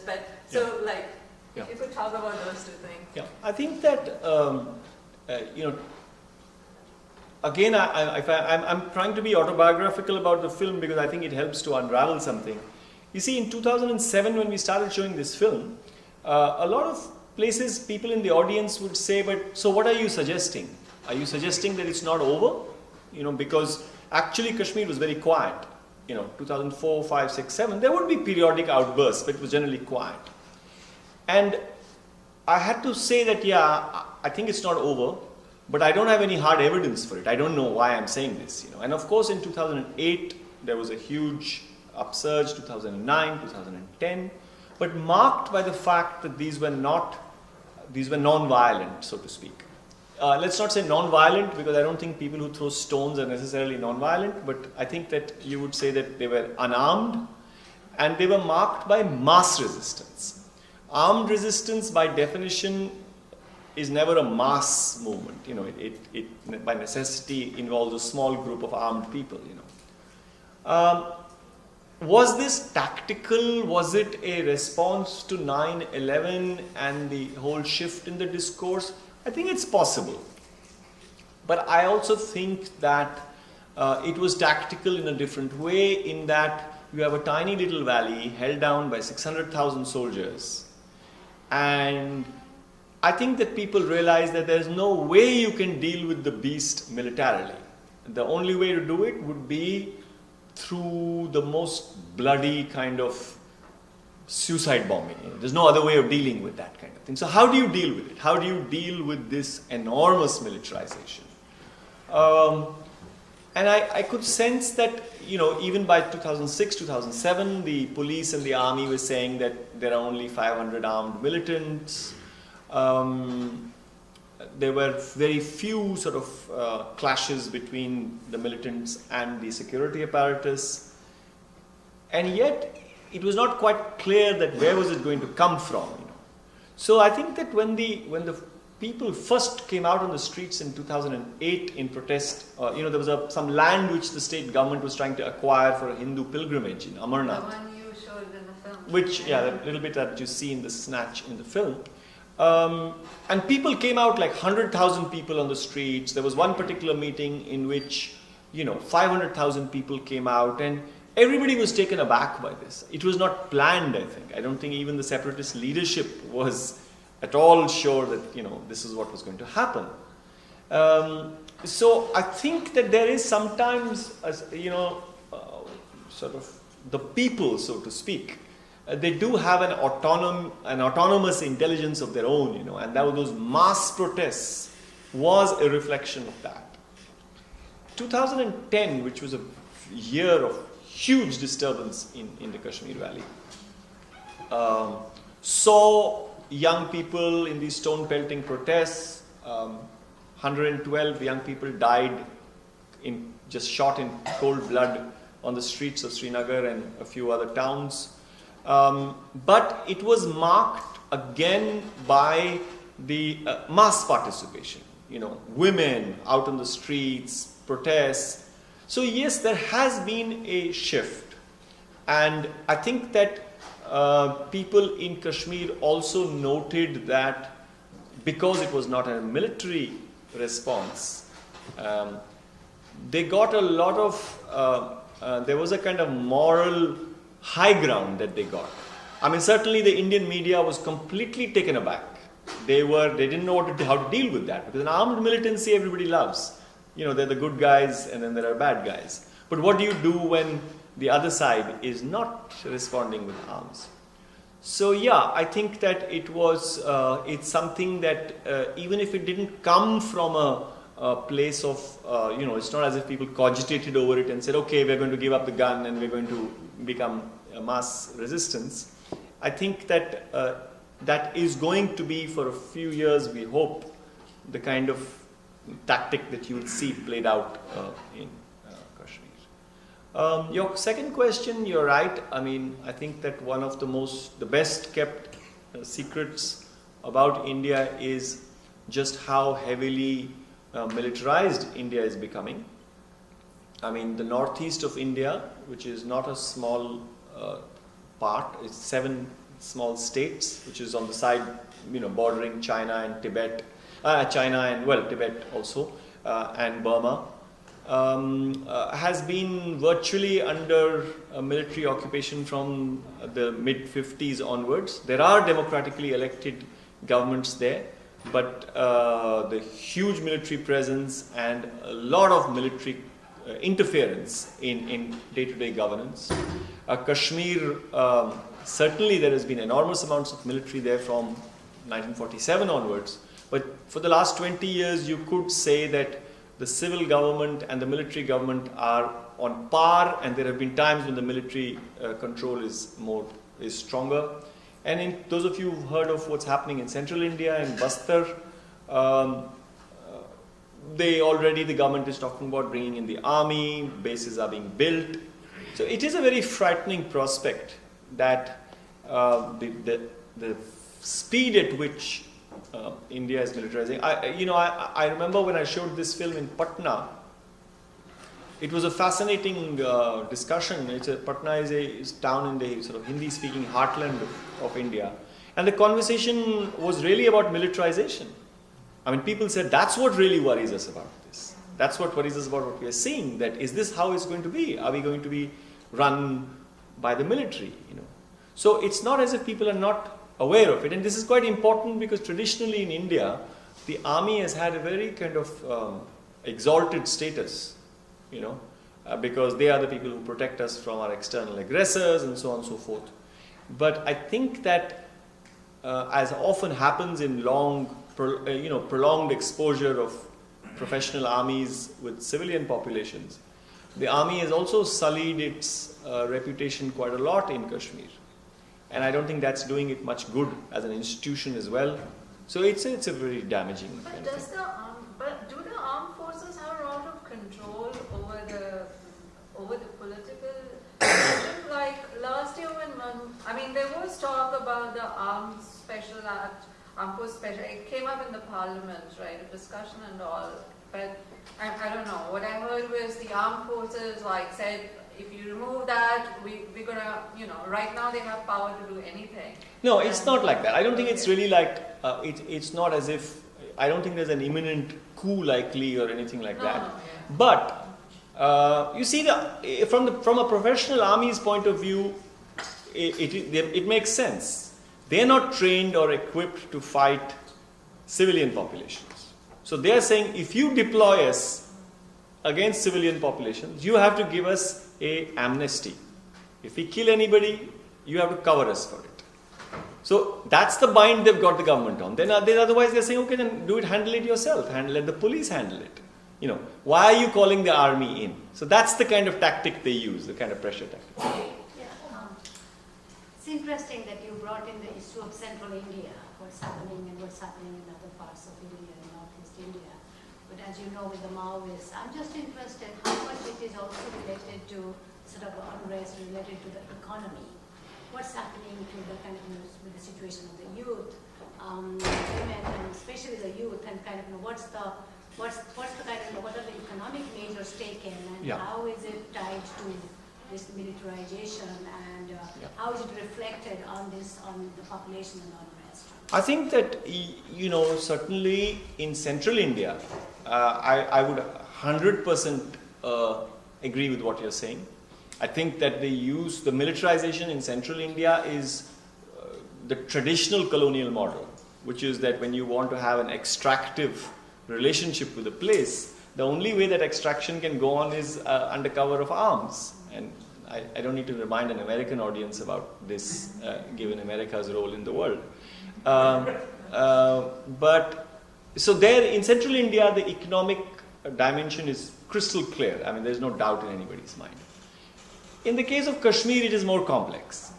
but so like, if you could talk about those two things. Yeah, I think that again, I'm trying to be autobiographical about the film because I think it helps to unravel something. You see, in 2007, when we started showing this film, a lot of places, people in the audience would say, "But so, what are you suggesting? Are you suggesting that it's not over?" Because actually Kashmir was very quiet. 2004, 5, 6, 7. There would be periodic outbursts, but it was generally quiet. And I had to say that, I think it's not over, but I don't have any hard evidence for it. I don't know why I'm saying this. And of course, in 2008, there was a huge upsurge. 2009, 2010, but marked by the fact that these were non-violent, so to speak. Let's not say non-violent, because I don't think people who throw stones are necessarily non-violent, but I think that you would say that they were unarmed, and they were marked by mass resistance. Armed resistance, by definition, is never a mass movement. It by necessity involves a small group of armed people. Was this tactical? Was it a response to 9/11 and the whole shift in the discourse? I think it's possible. But I also think that it was tactical in a different way, in that you have a tiny little valley held down by 600,000 soldiers. And I think that people realize that there's no way you can deal with the beast militarily. The only way to do it would be through the most bloody kind of suicide bombing. There's no other way of dealing with that kind of thing. So how do you deal with it? How do you deal with this enormous militarization? And I could sense that, even by 2006, 2007, the police and the army were saying that there are only 500 armed militants. There were very few sort of clashes between the militants and the security apparatus. And yet, it was not quite clear that where was it going to come from. So I think that when the people first came out on the streets in 2008 in protest, there was some land which the state government was trying to acquire for a Hindu pilgrimage in Amarnath. The one you showed in the film. Which, the little bit that you see in the snatch in the film. And people came out, like 100,000 people on the streets. There was one particular meeting in which, 500,000 people came out, and everybody was taken aback by this. It was not planned, I think. I don't think even the separatist leadership was at all sure that, this is what was going to happen. So I think that there is sometimes, sort of the people, so to speak, they do have an autonomous intelligence of their own, and those mass protests was a reflection of that. 2010, which was a year of huge disturbance in the Kashmir Valley, saw young people in these stone pelting protests. 112 young people died just shot in cold blood on the streets of Srinagar and a few other towns. But it was marked again by the mass participation, women out on the streets, protests. So yes, there has been a shift, and I think that people in Kashmir also noted that because it was not a military response, they got a lot of, there was a kind of moral high ground that they got. I mean, certainly the Indian media was completely taken aback. They didn't know how to deal with that, because an armed militancy everybody loves. They're the good guys and then there are bad guys. But what do you do when the other side is not responding with arms? So I think that it's something that even if it didn't come from a place of, it's not as if people cogitated over it and said, okay, we're going to give up the gun and we're going to become a mass resistance. I think that that is going to be, for a few years, we hope, the kind of tactic that you will see played out in Kashmir. Your second question, you're right. I mean, I think that one of the best kept secrets about India is just how heavily militarized India is becoming. I mean, the northeast of India, which is not a small part, it's small states, which is on the side, bordering China and Tibet, Tibet also, and Burma, has been virtually under military occupation from the mid-50s onwards. There are democratically elected governments there, but the huge military presence and a lot of military interference in day-to-day governance. Kashmir, certainly there has been enormous amounts of military there from 1947 onwards, but for the last 20 years you could say that the civil government and the military government are on par, and there have been times when the military control is stronger. And those of you who've heard of what's happening in central India and Bastar, the government is talking about bringing in the army, bases are being built. So it is a very frightening prospect that the speed at which India is militarizing. I remember when I showed this film in Patna, it was a fascinating discussion. Patna is a town in the sort of Hindi-speaking heartland of India. And the conversation was really about militarization. I mean, people said, that's what really worries us about this. That's what worries us about what we are seeing. That is this how it's going to be? Are we going to be run by the military? So it's not as if people are not aware of it. And this is quite important because traditionally in India, the army has had a very kind of exalted status, because they are the people who protect us from our external aggressors and so on and so forth. But I think that as often happens in prolonged exposure of professional armies with civilian populations, the army has also sullied its reputation quite a lot in Kashmir. And I don't think that's doing it much good as an institution as well. So it's a very damaging But kind of thing. do the armed forces have a lot of control over the political system? Like last year when there was talk about the armed force special, it came up in the parliament, right, a discussion and all. But I don't know, what I heard was the armed forces said, if you remove that, we're gonna, right now they have power to do anything. No, it's not like that. I don't think it's really like, it's not as if, I don't think there's an imminent coup likely or anything like that. No, yeah. But, you see, from a professional army's point of view, it makes sense. They're not trained or equipped to fight civilian populations. So they are saying, if you deploy us against civilian populations, you have to give us an amnesty. If we kill anybody, you have to cover us for it. So that's the bind they've got the government on. Then otherwise they're saying, okay, then handle it yourself. Let the police handle it. Why are you calling the army in? So that's the kind of tactic they use, the kind of pressure tactic. It's interesting that you brought in the issue of central India, what's happening in other parts of India and Northeast India. But as you know, with the Maoists, I'm just interested how much it is also related to sort of unrest related to the economy. What's happening to the kind of with the situation of the youth, women, and especially the youth, and kind of what's the kind of what are the economic measures taken, and how is it tied to this militarization, and how is it reflected on the population and unrest? I think that, certainly in central India, I would 100% agree with what you're saying. I think that the militarization in central India is the traditional colonial model, which is that when you want to have an extractive relationship with a place, the only way that extraction can go on is under cover of arms. And I don't need to remind an American audience about this, given America's role in the world. But so there in central India, the economic dimension is crystal clear. I mean, there's no doubt in anybody's mind. In the case of Kashmir, it is more complex.